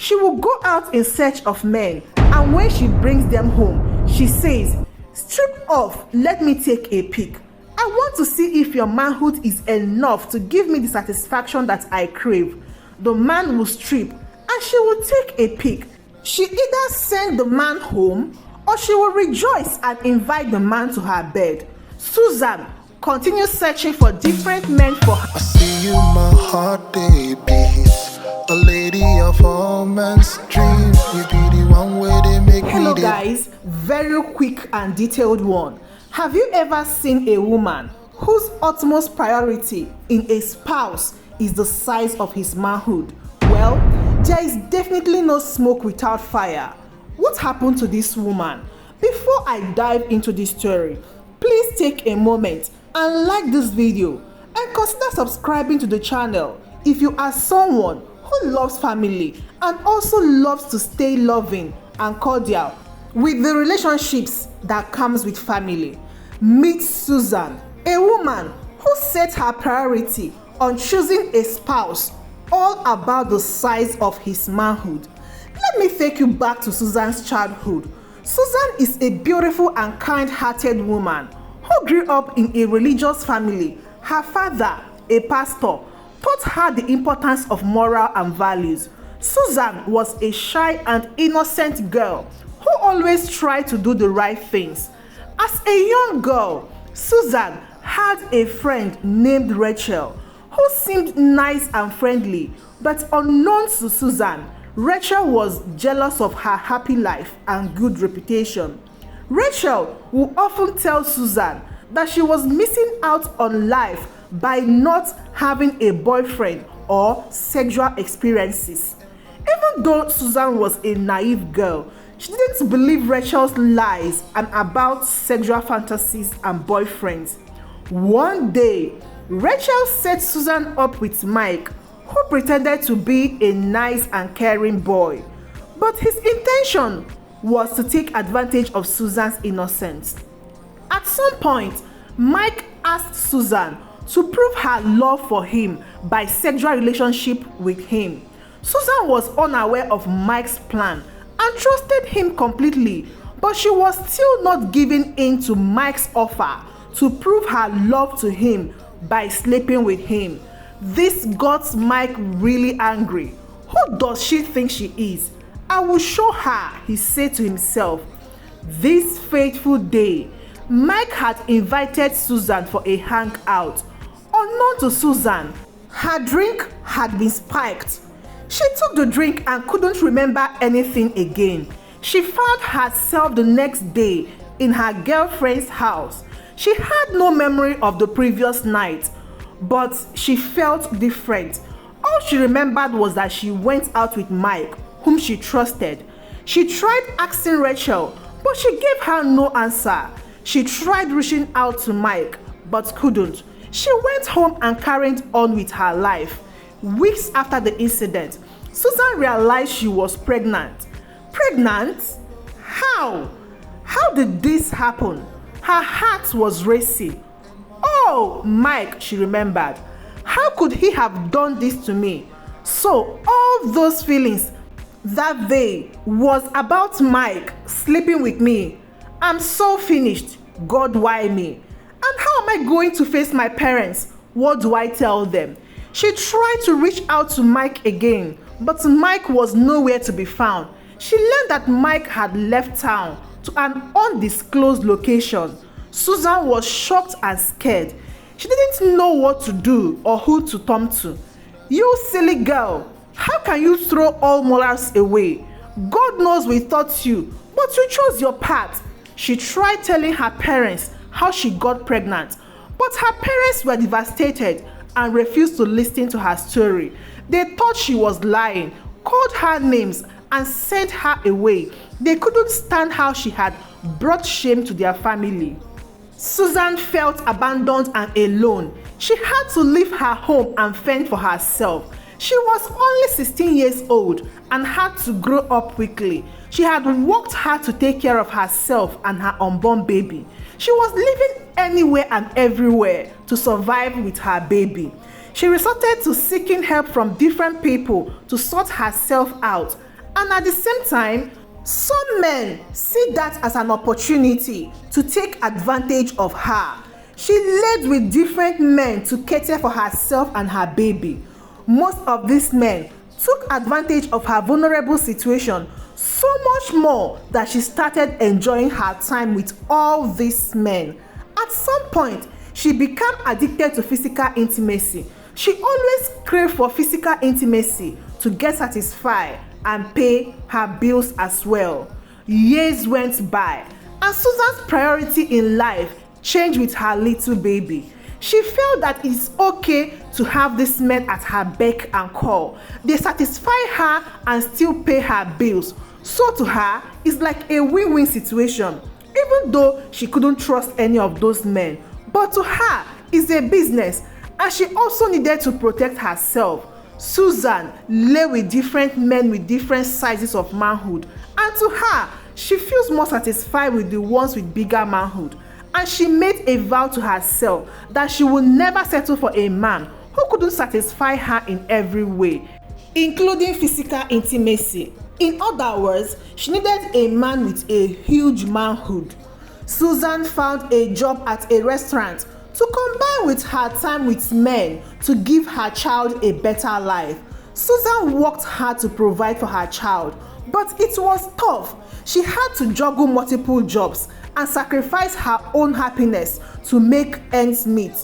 She will go out in search of men, and when she brings them home, she says, "Strip off, let me take a peek. I want to see if your manhood is enough to give me the satisfaction that I crave." The man will strip and she will take a peek. She either send the man home or she will rejoice and invite the man to her bed. Susan continues searching for different men for her. I see you, my heart they beats. A lady of all men's dream. You be the one where they make me. Hello guys, very quick and detailed one. Have you ever seen a woman whose utmost priority in a spouse is the size of his manhood? Well, there is definitely no smoke without fire. What happened to this woman? Before I dive into this story, please take a moment and like this video and consider subscribing to the channel if you are someone who loves family and also loves to stay loving and cordial with the relationships that comes with family. Meet Susan, a woman who set her priority on choosing a spouse all about the size of his manhood. Let me take you back to Susan's childhood. Susan is a beautiful and kind-hearted woman who grew up in a religious family. Her father, a pastor, taught her the importance of moral and values. Susan was a shy and innocent girl who always tried to do the right things. As a young girl, Susan had a friend named Rachel who seemed nice and friendly, but unknown to Susan, Rachel was jealous of her happy life and good reputation. Rachel would often tell Susan that she was missing out on life by not having a boyfriend or sexual experiences. Even though Susan was a naive girl, she didn't believe Rachel's lies and about sexual fantasies and boyfriends. One day, Rachel set Susan up with Mike, who pretended to be a nice and caring boy. But his intention was to take advantage of Susan's innocence. At some point, Mike asked Susan to prove her love for him by sexual relationship with him. Susan was unaware of Mike's plan and trusted him completely, but she was still not giving in to Mike's offer to prove her love to him by sleeping with him. This got Mike really angry. Who does she think she is? I will show her, he said to himself. This fateful day, Mike had invited Susan for a hangout. Unknown to Susan, her drink had been spiked. She took the drink and couldn't remember anything again. She found herself the next day in her girlfriend's house. She had no memory of the previous night, but she felt different. All she remembered was that she went out with Mike, whom she trusted. She tried asking Rachel, but she gave her no answer. She tried reaching out to Mike, but couldn't. She went home and carried on with her life. Weeks after the incident, Susan realized she was pregnant. Pregnant? How? How did this happen? Her heart was racing. Oh, Mike, she remembered. How could he have done this to me? So all those feelings that day was about Mike sleeping with me. I'm so finished. God, why me? And how am I going to face my parents? What do I tell them? She tried to reach out to Mike again, but Mike was nowhere to be found. She learned that Mike had left town to an undisclosed location. Susan was shocked and scared. She didn't know what to do or who to turn to. You silly girl, how can you throw all morals away? God knows we taught you, but you chose your path. She tried telling her parents how she got pregnant, but her parents were devastated and refused to listen to her story. They thought she was lying, called her names, and sent her away. They couldn't stand how she had brought shame to their family. Susan felt abandoned and alone. She had to leave her home and fend for herself. She was only 16 years old and had to grow up quickly. She had worked hard to take care of herself and her unborn baby. She was living anywhere and everywhere to survive with her baby. She resorted to seeking help from different people to sort herself out And at the same time, some men see that as an opportunity to take advantage of her. She laid with different men to cater for herself and her baby. Most of these men took advantage of her vulnerable situation so much more that she started enjoying her time with all these men. At some point, she became addicted to physical intimacy. She always craved for physical intimacy to get satisfied and pay her bills as well. Years went by, and Susan's priority in life changed with her little baby. She felt that it's okay to have these men at her beck and call. They satisfy her and still pay her bills. So to her, it's like a win-win situation, even though she couldn't trust any of those men. But to her, it's a business, and she also needed to protect herself. Susan lay with different men with different sizes of manhood, and to her, she feels more satisfied with the ones with bigger manhood. And she made a vow to herself that she would never settle for a man who couldn't satisfy her in every way, including physical intimacy. In other words, she needed a man with a huge manhood. Susan found a job at a restaurant to combine with her time with men to give her child a better life. Susan worked hard to provide for her child, but it was tough. She had to juggle multiple jobs and sacrifice her own happiness to make ends meet.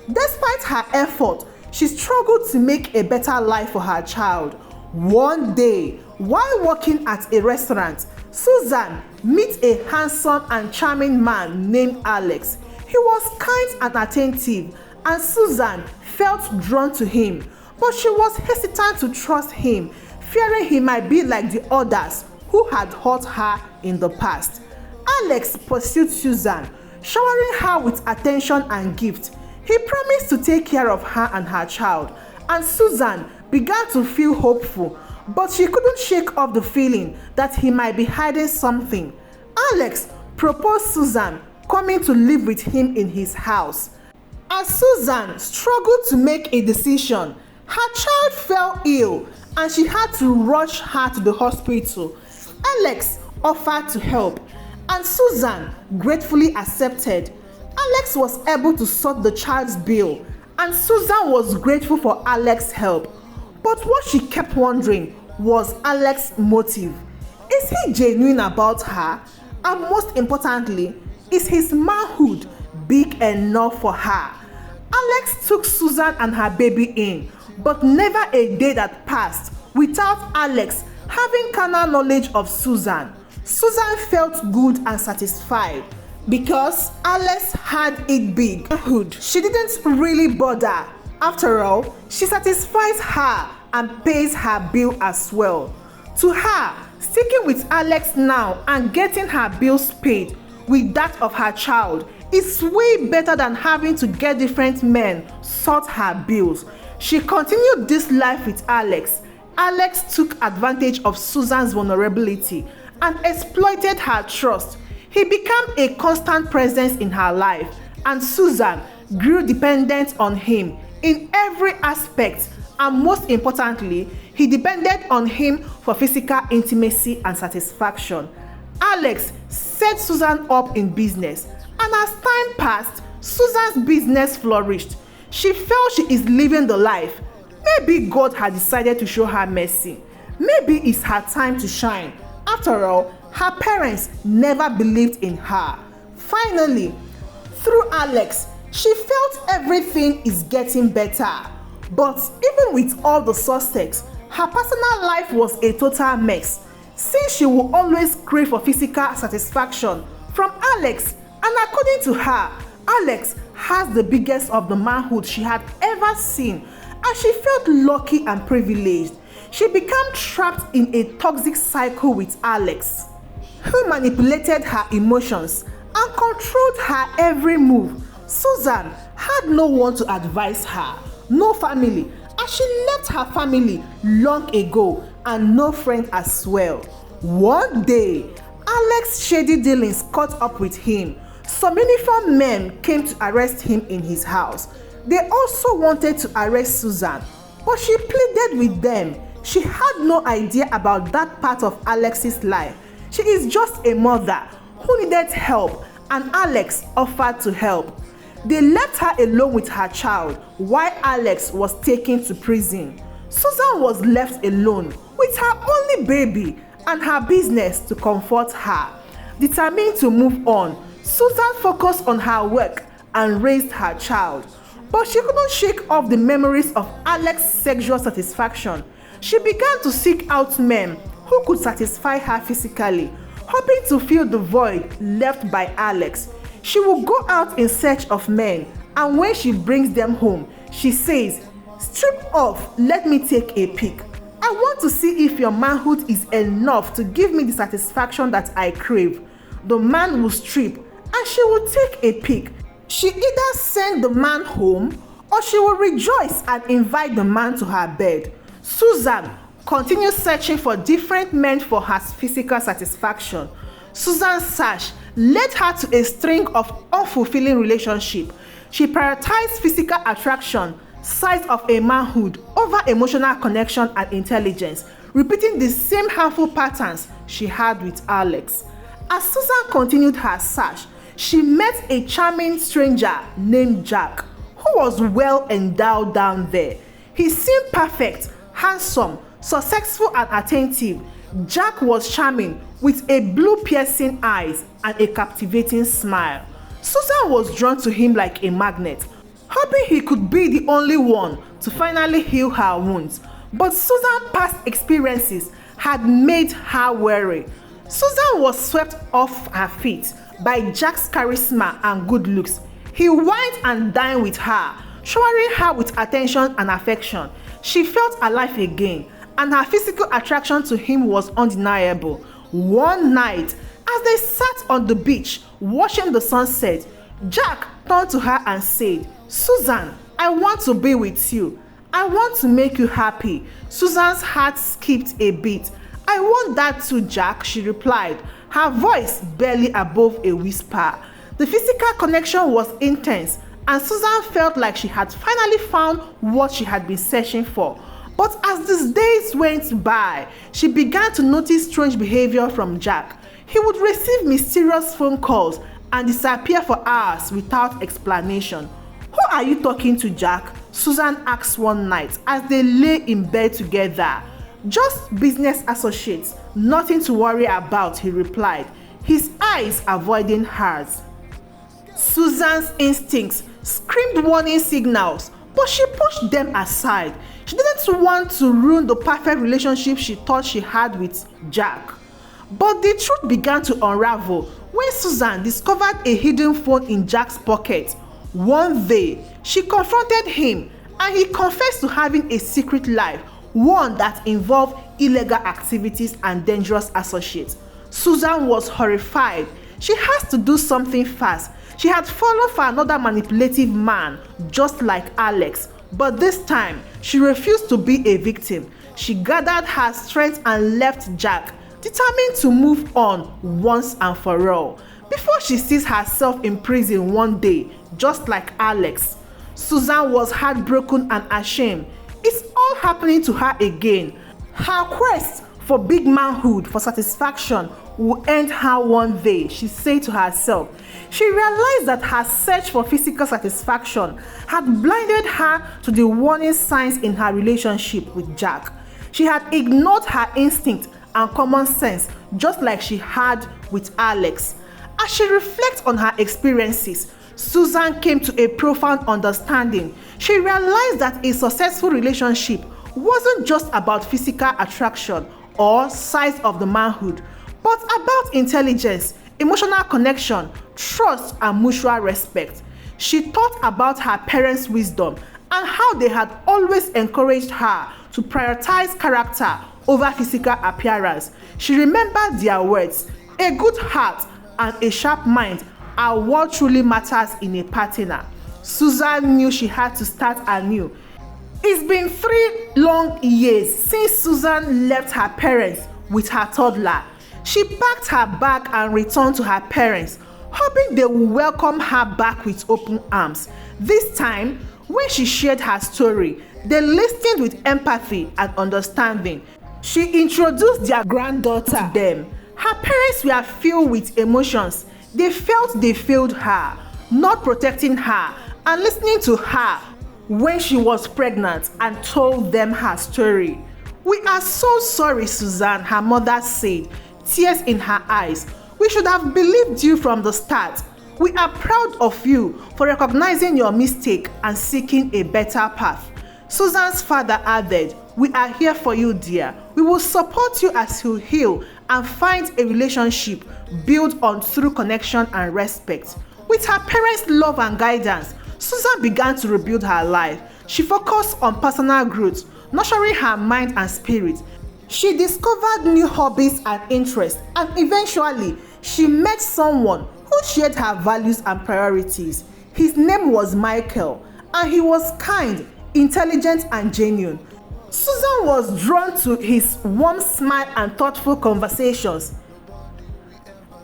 Despite her effort, she struggled to make a better life for her child. One day, while working at a restaurant, Susan met a handsome and charming man named Alex. He was kind and attentive, and Susan felt drawn to him, but she was hesitant to trust him, fearing he might be like the others who had hurt her in the past. Alex pursued Susan, showering her with attention and gifts. He promised to take care of her and her child, and Susan began to feel hopeful, but she couldn't shake off the feeling that he might be hiding something. Alex proposed Susan coming to live with him in his house. As Susan struggled to make a decision, her child fell ill and she had to rush her to the hospital. Alex offered to help, and Susan gratefully accepted. Alex was able to sort the child's bill, and Susan was grateful for Alex's help. But what she kept wondering was Alex's motive. Is he genuine about her? And most importantly, is his manhood big enough for her? Alex took Susan and her baby in, but never a day that passed without Alex having carnal knowledge of Susan. Susan felt good and satisfied because Alex had it big. She didn't really bother. After all, she satisfies her and pays her bill as well. To her, sticking with Alex now and getting her bills paid with that of her child is way better than having to get different men sort her bills. She continued this life with Alex. Alex took advantage of Susan's vulnerability and exploited her trust. He became a constant presence in her life, and Susan grew dependent on him in every aspect, and most importantly, he depended on him for physical intimacy and satisfaction. Alex set Susan up in business, and as time passed, Susan's business flourished. She felt she is living the life. Maybe God had decided to show her mercy. Maybe it's her time to shine. After all, her parents never believed in her. Finally, through Alex, she felt everything is getting better. But even with all the success, her personal life was a total mess, since she would always crave for physical satisfaction from Alex. And according to her, Alex has the biggest of the manhood she had ever seen, and she felt lucky and privileged. She became trapped in a toxic cycle with Alex, who manipulated her emotions and controlled her every move. Susan had no one to advise her, no family, and she left her family long ago, and no friend as well. One day, Alex's shady dealings caught up with him. Some uniformed men came to arrest him in his house. They also wanted to arrest Susan, but she pleaded with them. She had no idea about that part of Alex's life. She is just a mother who needed help, and Alex offered to help. They left her alone with her child while Alex was taken to prison. Susan was left alone with her only baby and her business to comfort her. Determined to move on, Susan focused on her work and raised her child. But she couldn't shake off the memories of Alex's sexual satisfaction. She began to seek out men who could satisfy her physically, hoping to fill the void left by Alex. She will go out in search of men, and when she brings them home, she says, "Strip off, let me take a peek. I want to see if your manhood is enough to give me the satisfaction that I crave." The man will strip, and she will take a peek. She either send the man home, or she will rejoice and invite the man to her bed. Susan continued searching for different men for her physical satisfaction. Susan's search led her to a string of unfulfilling relationships. She prioritized physical attraction, size of a manhood over emotional connection and intelligence, repeating the same harmful patterns she had with Alex. As Susan continued her search, she met a charming stranger named Jack, who was well endowed down there. He seemed perfect, handsome, successful and attentive. Jack was charming with a blue piercing eyes and a captivating smile. Susan was drawn to him like a magnet, hoping he could be the only one to finally heal her wounds. But Susan's past experiences had made her wary. Susan was swept off her feet by Jack's charisma and good looks. He wined and dined with her, showering her with attention and affection. She felt alive again, and her physical attraction to him was undeniable. One night, as they sat on the beach watching the sunset, Jack turned to her and said, "Susan, I want to be with you. I want to make you happy." Susan's heart skipped a beat. "I want that too, Jack," she replied, her voice barely above a whisper. The physical connection was intense, and Susan felt like she had finally found what she had been searching for. But as the days went by, she began to notice strange behavior from Jack. He would receive mysterious phone calls and disappear for hours without explanation. "Who are you talking to, Jack?" Susan asked one night as they lay in bed together. "Just business associates, nothing to worry about," he replied, his eyes avoiding hers. Susan's instincts screamed warning signals, but she pushed them aside. She didn't want to ruin the perfect relationship she thought she had with Jack. But the truth began to unravel when Susan discovered a hidden phone in Jack's pocket. One day, she confronted him, and he confessed to having a secret life, one that involved illegal activities and dangerous associates. Susan was horrified. She has to do something fast. She had fallen for another manipulative man, just like Alex, but this time she refused to be a victim. She gathered her strength and left Jack, determined to move on once and for all, before she sees herself in prison one day, just like Alex. Susan was heartbroken and ashamed. It's all happening to her again. Her quest for big manhood, for satisfaction, will end her one day, she said to herself. She realized that her search for physical satisfaction had blinded her to the warning signs in her relationship with Jack. She had ignored her instinct and common sense, just like she had with Alex. As she reflects on her experiences, Susan came to a profound understanding. She realized that a successful relationship wasn't just about physical attraction or size of the manhood, but about intelligence, emotional connection, trust, and mutual respect. She thought about her parents' wisdom and how they had always encouraged her to prioritize character over physical appearance. She remembered their words, "A good heart and a sharp mind are what truly matters in a partner." Susan knew she had to start anew. It's been 3 long years since Susan left her parents with her toddler. She packed her bag and returned to her parents, hoping they would welcome her back with open arms. This time, when she shared her story, They listened with empathy and understanding. She introduced their granddaughter to them. Her parents were filled with emotions. They felt they failed her, not protecting her and listening to her when she was pregnant, and told them her story. "We are so sorry, Susan," her mother said, tears in her eyes. "We should have believed you from the start. We are proud of you for recognizing your mistake and seeking a better path." Susan's father added, "We are here for you, dear. We will support you as you heal and find a relationship built on true connection and respect." With her parents' love and guidance, Susan began to rebuild her life. She focused on personal growth, nurturing her mind and spirit. She discovered new hobbies and interests, and eventually, she met someone who shared her values and priorities. His name was Michael, and he was kind, intelligent, and genuine. Susan was drawn to his warm smile and thoughtful conversations.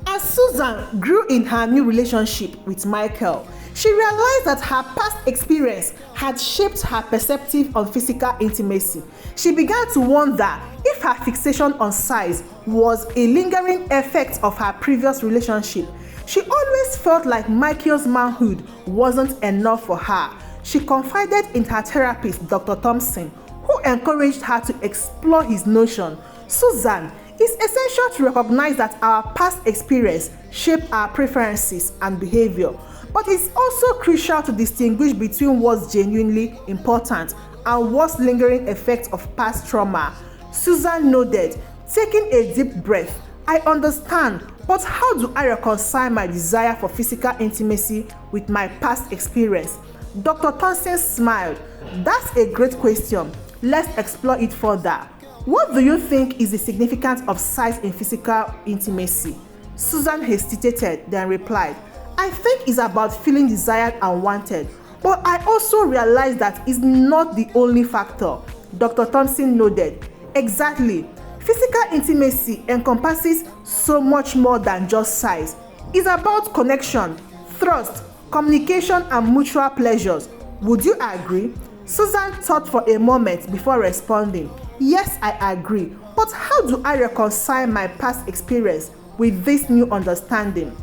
As Susan grew in her new relationship with Michael, she realized that her past experience had shaped her perspective on physical intimacy. She began to wonder if her fixation on size was a lingering effect of her previous relationship. She always felt like Michael's manhood wasn't enough for her. She confided in her therapist, Dr. Thompson, who encouraged her to explore his notion. "Susan, it's essential to recognize that our past experience shaped our preferences and behavior, but it's also crucial to distinguish between what's genuinely important and what's lingering effects of past trauma." Susan nodded, taking a deep breath. "I understand, but how do I reconcile my desire for physical intimacy with my past experience?" Dr. Thompson smiled. "That's a great question. Let's explore it further. What do you think is the significance of size in physical intimacy?" Susan hesitated, then replied, "I think it's about feeling desired and wanted, but I also realize that it's not the only factor." Dr. Thompson nodded. "Exactly. Physical intimacy encompasses so much more than just size. It's about connection, trust, communication, and mutual pleasures. Would you agree?" Susan thought for a moment before responding. "Yes, I agree. But how do I reconcile my past experience with this new understanding?"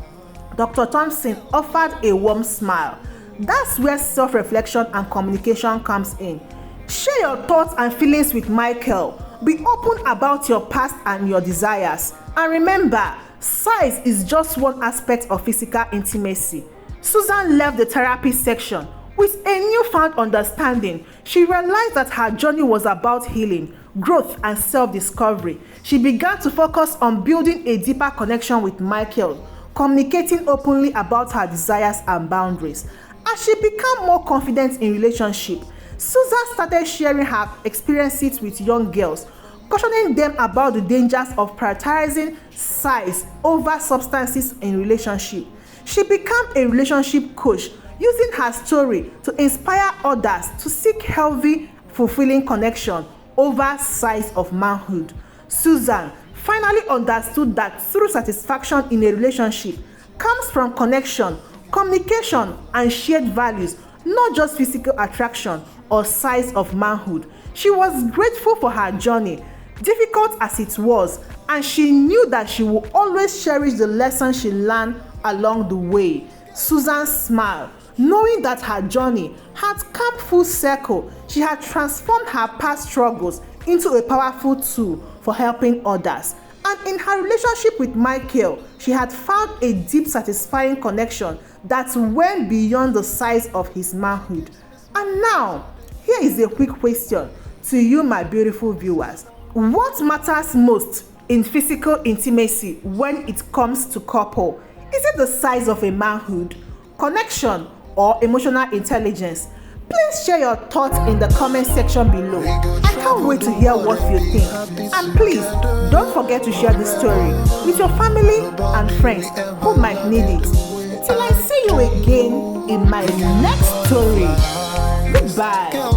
Dr. Thompson offered a warm smile. "That's where self-reflection and communication comes in. Share your thoughts and feelings with Michael. Be open about your past and your desires. And remember, size is just one aspect of physical intimacy." Susan left the therapy section with a newfound understanding. She realized that her journey was about healing, growth, and self-discovery. She began to focus on building a deeper connection with Michael, communicating openly about her desires and boundaries. As she became more confident in relationship, Susan started sharing her experiences with young girls, cautioning them about the dangers of prioritizing size over substances in relationship. She became a relationship coach, using her story to inspire others to seek healthy, fulfilling connection over size of manhood. Susan finally understood that true satisfaction in a relationship comes from connection, communication, and shared values, not just physical attraction or size of manhood. She was grateful for her journey, difficult as it was, and she knew that she would always cherish the lessons she learned along the way. Susan smiled, knowing that her journey had come full circle. She had transformed her past struggles into a powerful tool for helping others. And in her relationship with Michael, she had found a deep, satisfying connection that went beyond the size of his manhood. And now, here is a quick question to you, my beautiful viewers. What matters most in physical intimacy when it comes to couple? Is it the size of a manhood, connection, or emotional intelligence? Please share your thoughts in the comment section below. I can't wait to hear what you think. And please, don't forget to share this story with your family and friends who might need it. Till I see you again in my next story. Goodbye.